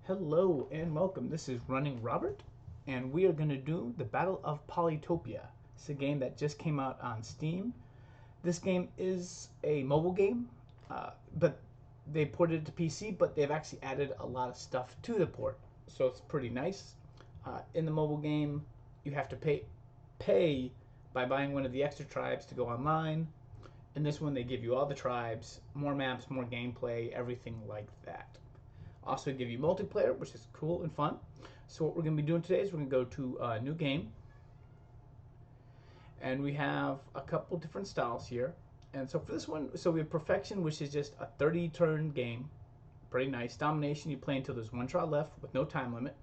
Hello and welcome. This is Running Robert, and we are going to do the Battle of Polytopia. It's a game that just came out on Steam. This game is a mobile game, but they ported it to PC, but they've actually added a lot of stuff to the port, so it's pretty nice. In the mobile game, you have to pay by buying one of the extra tribes to go online. In this one, they give you all the tribes, more maps, more gameplay, everything like that. Also give you multiplayer, which is cool and fun. So what we're going to be doing today is we're going to go to a new game. And we have a couple different styles here. And so for this one, so we have Perfection, which is just a 30-turn game. Pretty nice. Domination, you play until there's one trial left with no time limit.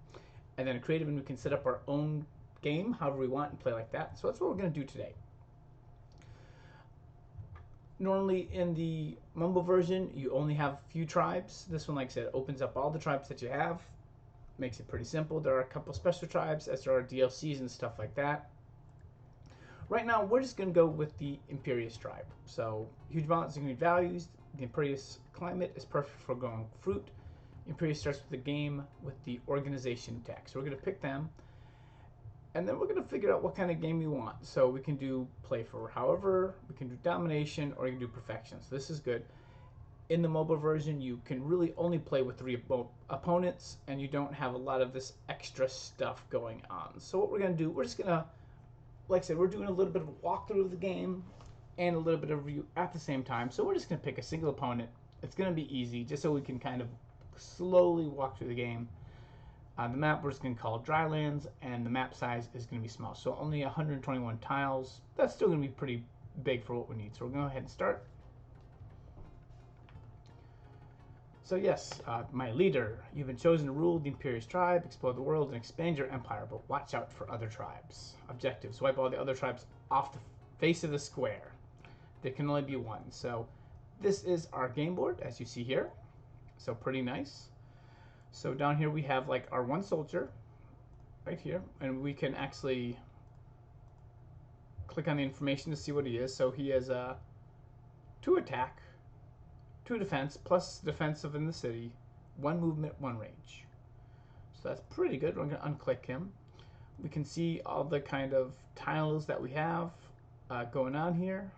And then Creative, and we can set up our own game however we want and play like that. So that's what we're going to do today. Normally in the mobile version, you only have a few tribes. This one, like I said, opens up all the tribes that you have. Makes it pretty simple. There are a couple special tribes, as there are DLCs and stuff like that. Right now, we're just going to go with the Imperious tribe. So, huge balance of values. The Imperious climate is perfect for growing fruit. Imperious starts with the game with the organization tech. So we're going to pick them. And then we're going to figure out what kind of game we want. So we can do play for however, we can do domination, or you can do perfection. So this is good. In the mobile version, you can really only play with 3 opponents, and you don't have a lot of this extra stuff going on. So what we're going to do, we're just going to, like I said, we're doing a little bit of a walkthrough of the game and a little bit of review at the same time. So we're just going to pick a single opponent. It's going to be easy, just so we can kind of slowly walk through the game. The map we're just going to call Drylands, and the map size is going to be small. So only 121 tiles. That's still going to be pretty big for what we need. So we're going to go ahead and start. So yes, my leader, you've been chosen to rule the Imperious tribe, explore the world, and expand your empire, but watch out for other tribes. Objectives, wipe all the other tribes off the face of the square. There can only be one. So this is our game board, as you see here. So pretty nice. So down here we have like our one soldier right here, and we can actually click on the information to see what he is. So he has 2 attack, 2 defense, plus defensive in the city, 1 movement, 1 range. So that's pretty good. We're going to unclick him. We can see all the kind of tiles that we have going on here.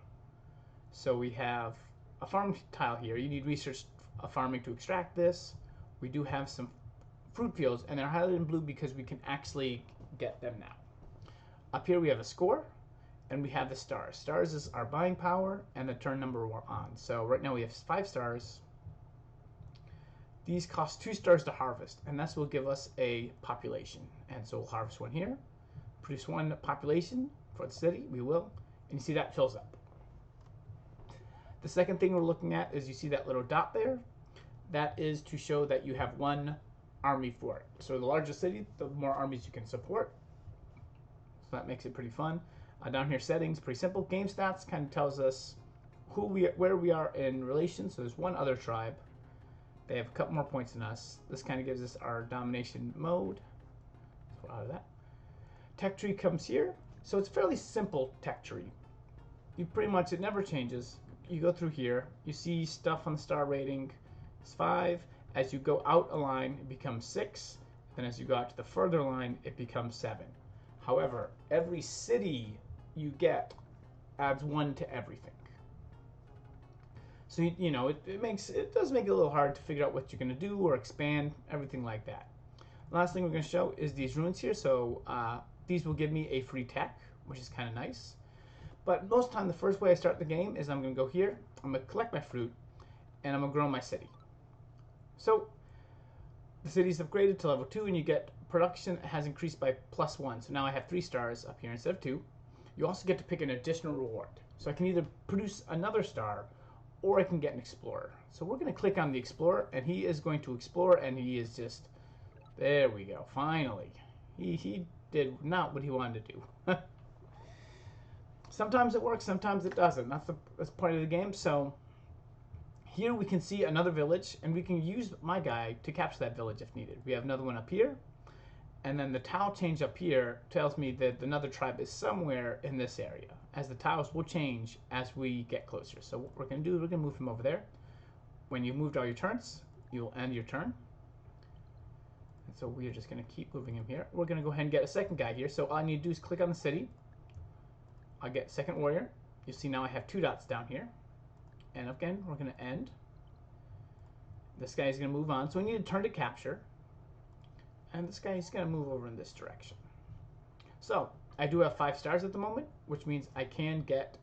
So we have a farm tile here. You need research farming to extract this. We do have some fruit fields, and they're highlighted in blue because we can actually get them now. Up here we have a score, and we have the stars. Stars is our buying power and the turn number we're on. So right now we have 5 stars. These cost 2 stars to harvest, and that's what will give us a population. And so we'll harvest 1 here, produce 1 population for the city, we will, and you see that fills up. The second thing we're looking at is you see that little dot there. That is to show that you have 1 army for it. So the larger city, the more armies you can support. So that makes it pretty fun. Down here, settings, pretty simple. Game stats kind of tells us where we are in relation. So there's 1 other tribe. They have a couple more points than us. This kind of gives us our domination mode. So out of that. Tech tree comes here. So it's fairly simple tech tree. You pretty much, it never changes. You go through here. You see stuff on the star rating. It's 5. As you go out a line, it becomes 6. Then as you go out to the further line, it becomes 7. However, every city you get adds 1 to everything. So you know it does make it a little hard to figure out what you're going to do or expand, everything like that. Last thing we're going to show is these runes here. So these will give me a free tech, which is kind of nice. But most of the time, the first way I start the game is I'm going to go here, I'm going to collect my fruit, and I'm going to grow my city. So the city's upgraded to level 2, and you get production has increased by +1. So now I have 3 stars up here instead of 2. You also get to pick an additional reward. So I can either produce another star, or I can get an explorer. So we're going to click on the explorer, and he is going to explore, and he is just, there we go, finally. He did not what he wanted to do. Sometimes it works, sometimes it doesn't. That's part of the game. So here we can see another village, and we can use my guy to capture that village if needed. We have another one up here, and then the tile change up here tells me that another tribe is somewhere in this area, as the tiles will change as we get closer. So what we're going to do is we're going to move him over there. When you've moved all your turns, you'll end your turn. And so we're just going to keep moving him here. We're going to go ahead and get a second guy here. So all I need to do is click on the city. I'll get second warrior. You see now I have 2 dots down here. And again, we're going to end. This guy is going to move on. So we need to turn to capture. And this guy is going to move over in this direction. So I do have 5 stars at the moment, which means I can get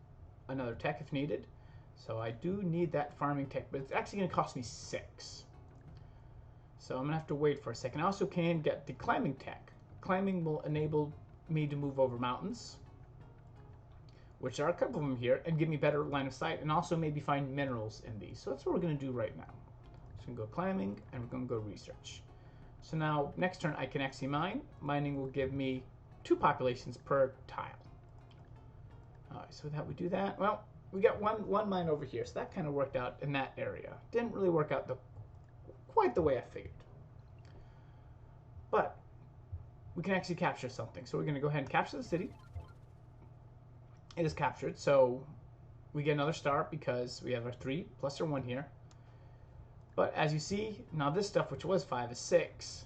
another tech if needed. So I do need that farming tech, but it's actually going to cost me 6. So I'm going to have to wait for a second. I also can get the climbing tech. Climbing will enable me to move over mountains, which are a couple of them here, and give me better line of sight, and also maybe find minerals in these. So that's what we're going to do right now. So we're going to go climbing, and we're going to go research. So now, next turn, I can actually mine. Mining will give me 2 populations per tile. Alright, so that we do that. Well, we got one mine over here, so that kind of worked out in that area. Didn't really work out quite the way I figured. But we can actually capture something. So we're going to go ahead and capture the city. It is captured, so we get another star because we have our 3 plus our 1 here. But as you see, now this stuff, which was 5, is 6.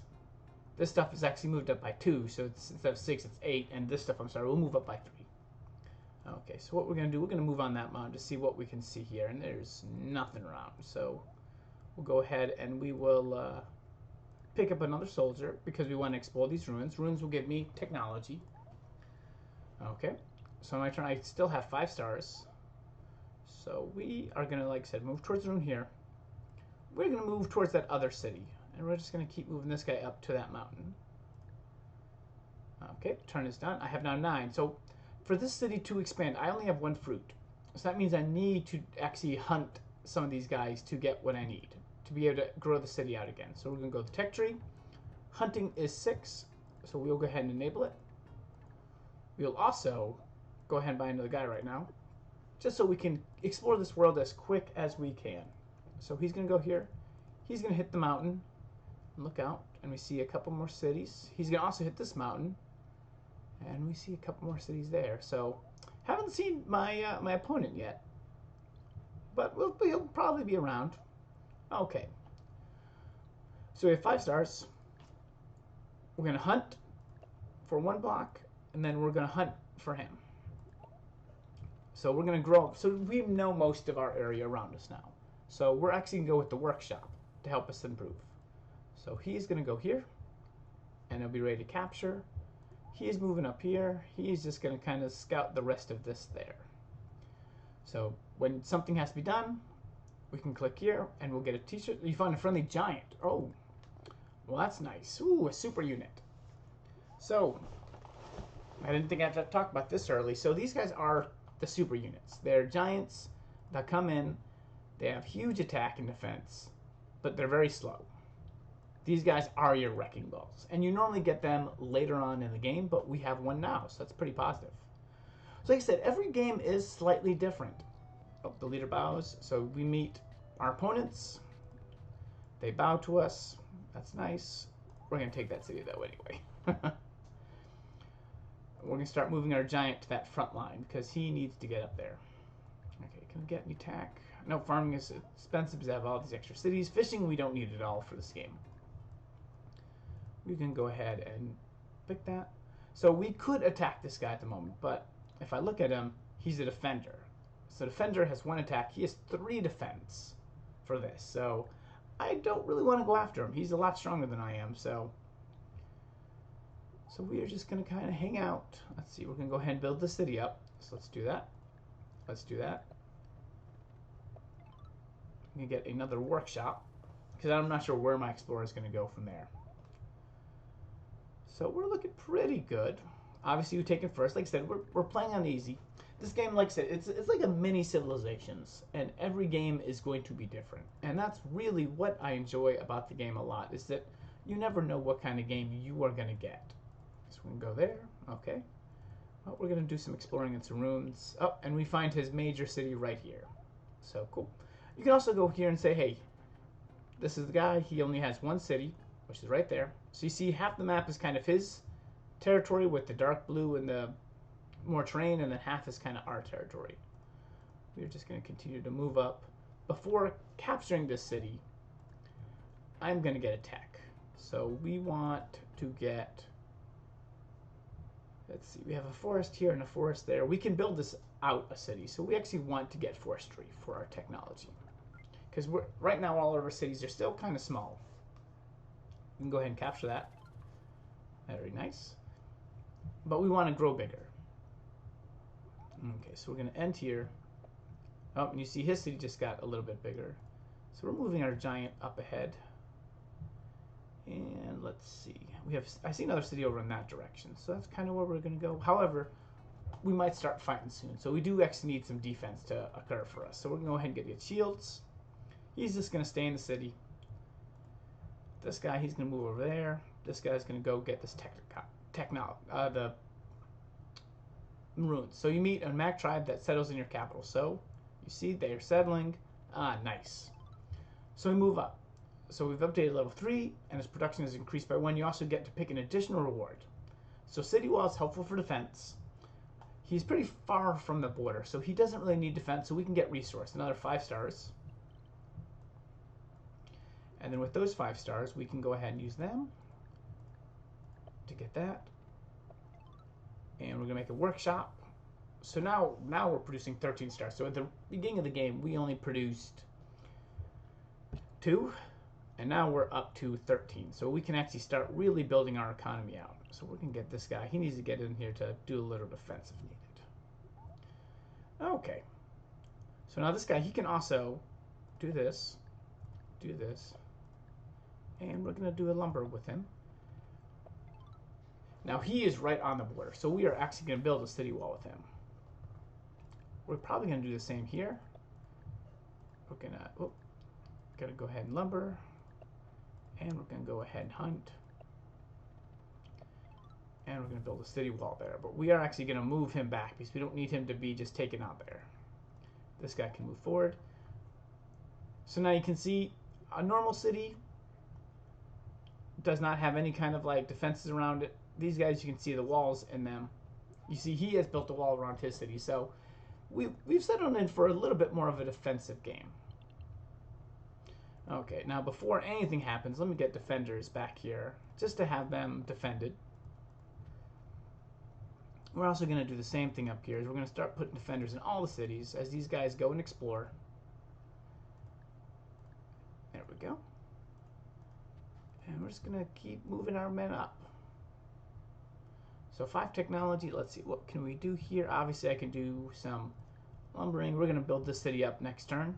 This stuff is actually moved up by 2, so it's, instead of 6, it's 8. And this stuff, I'm sorry, will move up by 3. Okay, so what we're going to do, we're going to move on that mountain to see what we can see here. And there's nothing around, so we'll go ahead and we will pick up another soldier because we want to explore these ruins. Ruins will give me technology. Okay, so on my turn, I still have 5 stars. So we are going to, like I said, move towards the ruin here. We're going to move towards that other city. And we're just going to keep moving this guy up to that mountain. Okay, turn is done. I have now 9. So for this city to expand, I only have 1 fruit. So that means I need to actually hunt some of these guys to get what I need to be able to grow the city out again. So we're going to go to the tech tree. Hunting is 6, so we'll go ahead and enable it. We'll also go ahead and buy another guy right now, just so we can explore this world as quick as we can. So he's going to go here. He's going to hit the mountain. Look out, and we see a couple more cities. He's going to also hit this mountain, and we see a couple more cities there. So haven't seen my my opponent yet, but he'll probably be around. Okay. So we have 5 stars. We're going to hunt for 1 block, and then we're going to hunt for him. So we're going to grow up. So we know most of our area around us now. So we're actually going to go with the workshop to help us improve. So he's going to go here, and he'll be ready to capture. He's moving up here. He's just going to kind of scout the rest of this there. So when something has to be done, we can click here, and we'll get a t-shirt. You find a friendly giant. Oh, well, that's nice. Ooh, a super unit. So I didn't think I'd have to talk about this early. So these guys are the super units. They're giants that come in. They have huge attack and defense, but they're very slow. These guys are your wrecking balls, and you normally get them later on in the game, but we have one now, so that's pretty positive. So like I said, every game is slightly different. Oh, the leader bows, so we meet our opponents. They bow to us. That's nice. We're going to take that city, though, anyway. We're going to start moving our giant to that front line, because he needs to get up there. Okay, can we get any attack? No, farming is expensive because I have all these extra cities. Fishing, we don't need it all for this game. We can go ahead and pick that. So we could attack this guy at the moment, but if I look at him, he's a defender. So defender has 1 attack. He has 3 defense for this. So I don't really want to go after him. He's a lot stronger than I am, so we are just going to kind of hang out. Let's see, we're going to go ahead and build the city up. So let's do that. Let's do that. I'm going to get another workshop, because I'm not sure where my explorer is going to go from there. So we're looking pretty good. Obviously, we take it first. Like I said, we're playing on easy. This game, like I said, it's like a mini Civilizations, and every game is going to be different. And that's really what I enjoy about the game a lot, is that you never know what kind of game you are going to get. So we can go there. Okay. Well, we're going to do some exploring in some ruins. Oh, and we find his major city right here. So cool. You can also go here and say, hey, this is the guy. He only has 1 city, which is right there. So you see half the map is kind of his territory with the dark blue and the more terrain, and then half is kind of our territory. We're just going to continue to move up. Before capturing this city, I'm going to get a tech. So we want to get, let's see, we have a forest here and a forest there. We can build this out a city. So we actually want to get forestry for our technology. Because right now all of our cities are still kind of small. We can go ahead and capture that. Very nice. But we want to grow bigger. Okay, so we're going to end here. Oh, and you see his city just got a little bit bigger. So we're moving our giant up ahead. And let's see. I see another city over in that direction. So that's kind of where we're going to go. However, we might start fighting soon. So we do actually need some defense to occur for us. So we're going to go ahead and get shields. He's just going to stay in the city. This guy, he's going to move over there. This guy's going to go get this the Maroons. So you meet a Mac tribe that settles in your capital. So you see they're settling. Ah, nice. So we move up. So we've updated level 3, and his production is increased by 1. You also get to pick an additional reward. So city wall is helpful for defense. He's pretty far from the border, so he doesn't really need defense, so we can get resource, another 5 stars. And then with those 5 stars, we can go ahead and use them to get that. And we're going to make a workshop. So now we're producing 13 stars. So at the beginning of the game, we only produced 2. And now we're up to 13. So we can actually start really building our economy out. So we're going to get this guy. He needs to get in here to do a little defense if needed. Okay. So now this guy, he can also do this, and we're going to do a lumber with him. Now he is right on the border, so we are actually going to build a city wall with him. We're probably going to do the same here. We're going to go ahead and lumber, and we're going to go ahead and hunt. And we're going to build a city wall there. But we are actually going to move him back because we don't need him to be just taken out there. This guy can move forward. So now you can see a normal city does not have any kind of like defenses around it. These guys, you can see the walls in them. You see he has built a wall around his city. So we've settled in for a little bit more of a defensive game. Okay, now before anything happens, let me get defenders back here just to have them defended. We're also going to do the same thing up here. We're going to start putting defenders in all the cities as these guys go and explore. There we go. And we're just going to keep moving our men up. So 5 technology. Let's see, what can we do here? Obviously, I can do some lumbering. We're going to build this city up next turn.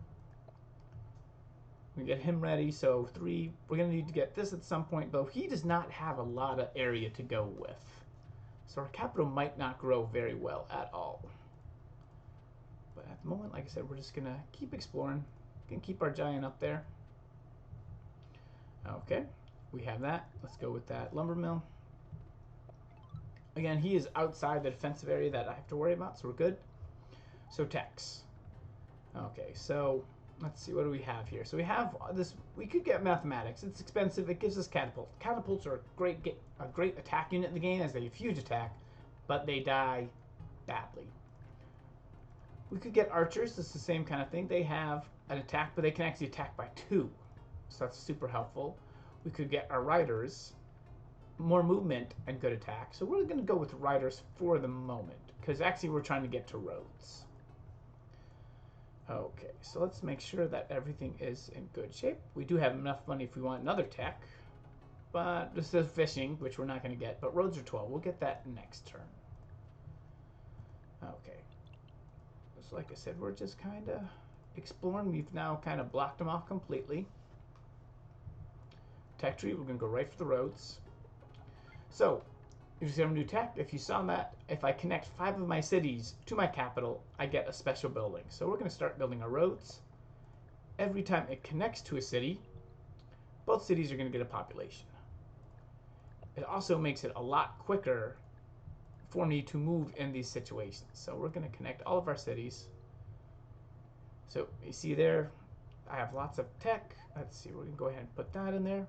We get him ready. So 3. We're going to need to get this at some point, though he does not have a lot of area to go with. So our capital might not grow very well at all. But at the moment, like I said, we're just going to keep exploring. We can keep our giant up there. Okay, we have that. Let's go with that lumber mill. Again, he is outside the defensive area that I have to worry about, so we're good. So tax. Okay, so let's see, what do we have here? So we have this, we could get mathematics. It's expensive. It gives us catapults. Catapults are a great attack unit in the game as they have huge attack, but they die badly. We could get archers. This is the same kind of thing. They have an attack, but they can actually attack by 2. So that's super helpful. We could get our riders, more movement and good attack. So we're going to go with riders for the moment, because actually we're trying to get to roads. Okay, so let's make sure that everything is in good shape. We do have enough money if we want another tech, but this is fishing, which we're not going to get. But roads are 12. We'll get that next turn. Okay. So like I said, we're just kind of exploring. We've now kind of blocked them off completely. Tech tree, we're going to go right for the roads. So, if you see I'm new tech, if you saw that, if I connect 5 of my cities to my capital, I get a special building. So we're going to start building our roads. Every time it connects to a city, both cities are going to get a population. It also makes it a lot quicker for me to move in these situations. So we're going to connect all of our cities. So you see there, I have lots of tech. Let's see, we're going to go ahead and put that in there.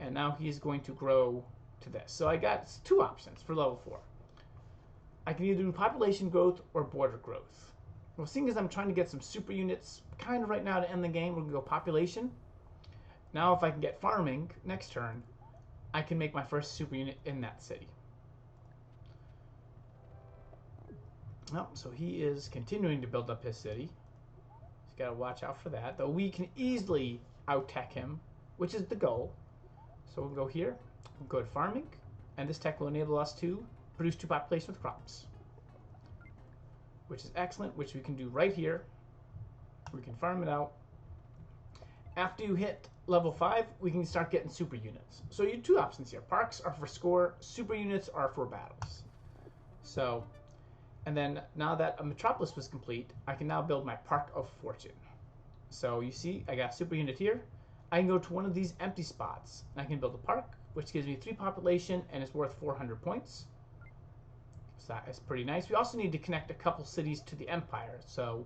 And now he's going to grow to this. So I got 2 options for level 4. I can either do population growth or border growth. Well, seeing as I'm trying to get some super units kind of right now to end the game, we're going to go population. Now if I can get farming next turn, I can make my first super unit in that city. Oh, so he is continuing to build up his city. He's got to watch out for that. Though we can easily out-tech him, which is the goal. So we'll go here, we'll go to farming, and this tech will enable us to produce 2 population with crops, which is excellent, which we can do right here. We can farm it out. After you hit level 5, we can start getting super units. So you have 2 options here. Parks are for score, super units are for battles. So, and then now that a metropolis was complete, I can now build my Park of Fortune. So you see, I got a super unit here. I can go to one of these empty spots, and I can build a park, which gives me 3 population, and it's worth 400 points. So that is pretty nice. We also need to connect a couple cities to the empire. So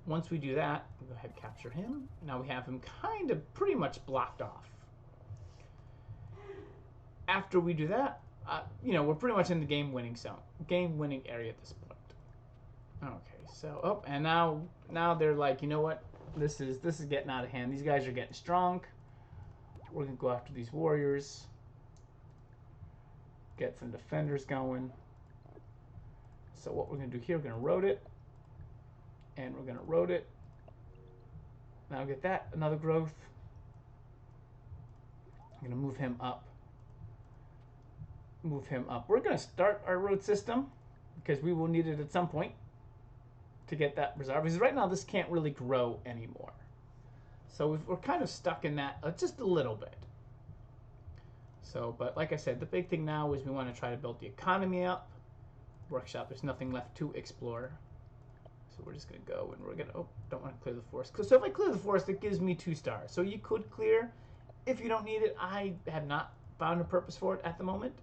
once we do that, we'll go ahead and capture him. Now we have him kind of pretty much blocked off. After we do that, you know, we're pretty much in the game-winning zone, game-winning area at this point. Okay, so and now they're like, you know what? This is getting out of hand. These guys are getting strong. We're gonna go after these warriors. Get some defenders going. So what we're gonna do here, we're gonna road it. And we're gonna road it. Now get that, another growth. I'm gonna move him up. Move him up. We're gonna start our road system because we will need it at some point to get that reserve. Because right now this can't really grow anymore. So we're kind of stuck in that just a little bit. So, but like I said, the big thing now is we want to try to build the economy up. Workshop, there's nothing left to explore. So we're just going to go and we're going to, don't want to clear the forest. So if I clear the forest, it gives me 2 stars. So you could clear if you don't need it. I have not found a purpose for it at the moment.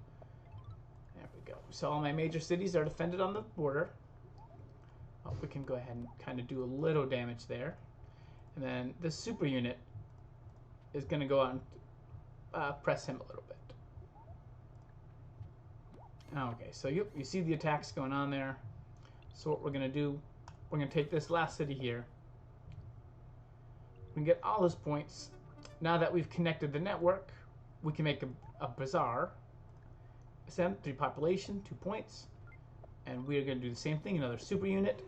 There we go. So all my major cities are defended on the border. Oh, we can go ahead and kind of do a little damage there. And then this super unit is going to go out and press him a little bit. Okay, so you see the attacks going on there. So what we're going to do, we're going to take this last city here. We can get all those points. Now that we've connected the network, we can make a bazaar. Send 3 population, 2 points. And we are going to do the same thing, another super unit.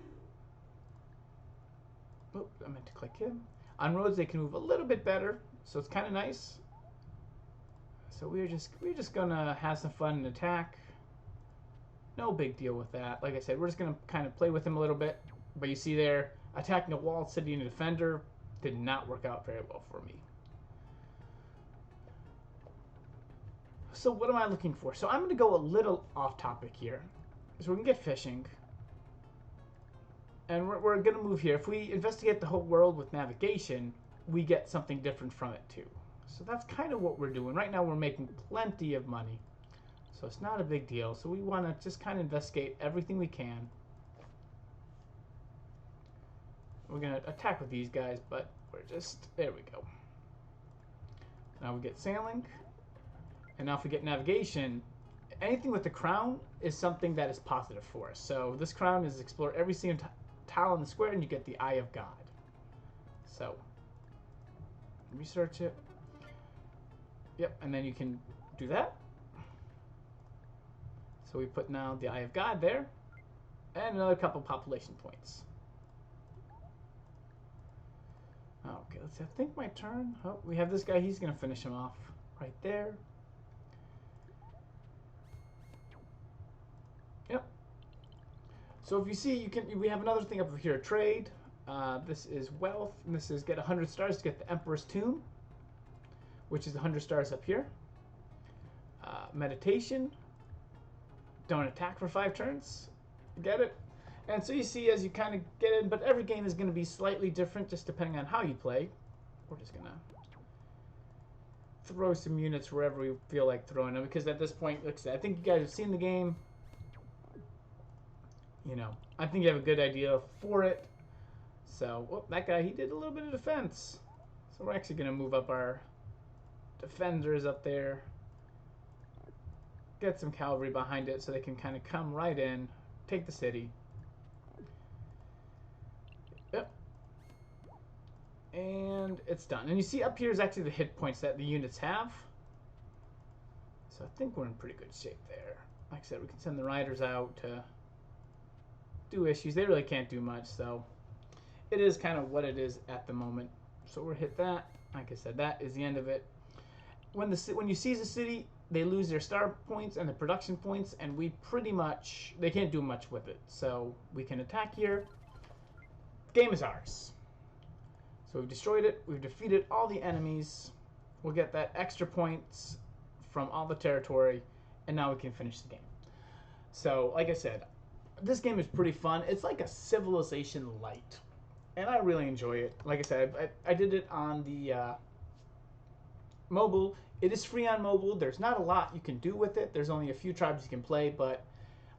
Oh, I meant to click him. On roads, they can move a little bit better, so it's kind of nice. So we're just gonna have some fun and attack. No big deal with that. Like I said, we're just gonna kind of play with him a little bit. But you see there, attacking a walled city and a defender did not work out very well for me. So what am I looking for? So I'm gonna go a little off topic here. So we can get fishing. And we're going to move here. If we investigate the whole world with navigation, we get something different from it too. So that's kind of what we're doing. Right now we're making plenty of money. So it's not a big deal. So we want to just kind of investigate everything we can. We're going to attack with these guys, but we're just... There we go. Now we get sailing. And now if we get navigation, anything with the crown is something that is positive for us. So this crown is explore every single tile in the square, and you get the Eye of God. So research it. Yep, and then you can do that. So we put now the Eye of God there, and another couple population points. Okay, let's see. I think my turn. Oh, we have this guy. He's going to finish him off right there. Yep. So if you see, we have another thing up here, trade. This is wealth, and this is get 100 stars to get the Emperor's Tomb, which is 100 stars up here. Meditation. Don't attack for 5 turns. Get it? And so you see as you kind of get in, but every game is going to be slightly different just depending on how you play. We're just going to throw some units wherever we feel like throwing them, because at this point, like I said, I think you guys have seen the game. You know, I think you have a good idea for it. So, whoop, that guy, he did a little bit of defense. So we're actually going to move up our defenders up there. Get some cavalry behind it so they can kind of come right in, take the city. Yep. And it's done. And you see up here is actually the hit points that the units have. So I think we're in pretty good shape there. Like I said, we can send the riders out to do issues. They really can't do much, so it is kind of what it is at the moment. So we'll hit that. Like I said, that is the end of it. When you seize a city, they lose their star points and the production points, and they can't do much with it. So we can attack here. Game is ours. So we've destroyed it. We've defeated all the enemies. We'll get that extra points from all the territory, and now we can finish the game. So, like I said, this game is pretty fun. It's like a Civilization light, and I really enjoy it. Like I said, I did it on the mobile. It is free on mobile. There's not a lot you can do with it. There's only a few tribes you can play, but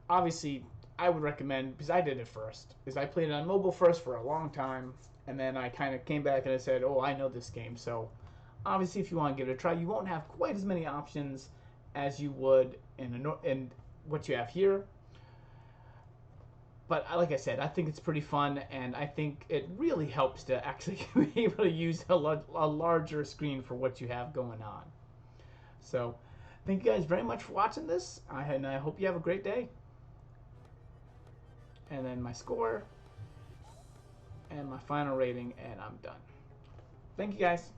obviously I would recommend, because I did it first, is I played it on mobile first for a long time, and then I kind of came back and I said, oh, I know this game. So obviously if you want to give it a try, you won't have quite as many options as you would in what you have here. But like I said, I think it's pretty fun, and I think it really helps to actually be able to use a larger screen for what you have going on. So thank you guys very much for watching this, and I hope you have a great day. And then my score and my final rating, and I'm done. Thank you guys.